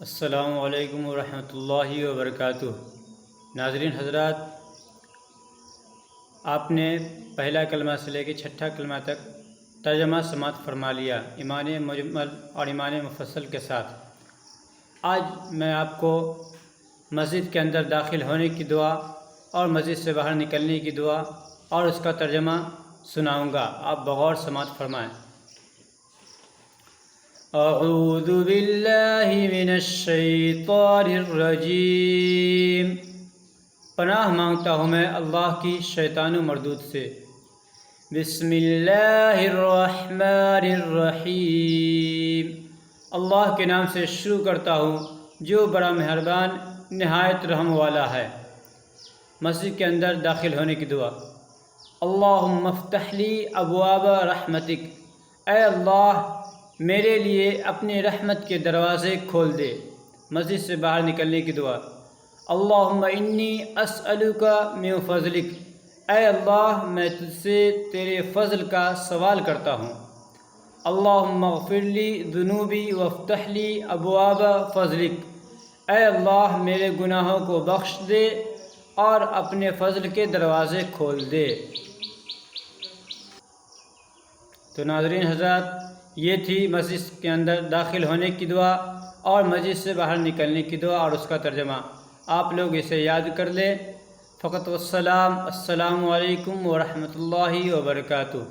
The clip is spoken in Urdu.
السلام علیکم ورحمۃ اللہ وبرکاتہ۔ ناظرین حضرات، آپ نے پہلا کلمہ سے لے کے چھٹا کلمہ تک ترجمہ سماعت فرما لیا ایمان مجمل اور ایمان مفصل کے ساتھ۔ آج میں آپ کو مسجد کے اندر داخل ہونے کی دعا اور مسجد سے باہر نکلنے کی دعا اور اس کا ترجمہ سناؤں گا، آپ بغور سماعت فرمائیں۔ اعوذ باللہ من الشیطان الرجیم، پناہ مانگتا ہوں میں اللہ کی شیطان و مردود سے۔ بسم اللہ الرحمن الرحیم، اللہ کے نام سے شروع کرتا ہوں جو بڑا مہربان نہایت رحم والا ہے۔ مسجد کے اندر داخل ہونے کی دعا۔ اللہم افتح لی ابواب رحمتک، اے اللہ میرے لیے اپنی رحمت کے دروازے کھول دے۔ مسجد سے باہر نکلنے کی دعا۔ اللہم انی اسألک من فضلک، اے اللہ میں تجھ سے تیرے فضل کا سوال کرتا ہوں۔ اللہم اغفر لی ذنوبی وافتح لی ابواب فضلک، اے اللہ میرے گناہوں کو بخش دے اور اپنے فضل کے دروازے کھول دے۔ تو ناظرین حضرات، یہ تھی مسجد کے اندر داخل ہونے کی دعا اور مسجد سے باہر نکلنے کی دعا اور اس کا ترجمہ۔ آپ لوگ اسے یاد کر لیں۔ فقط والسلام، السلام علیکم ورحمۃ اللہ وبرکاتہ۔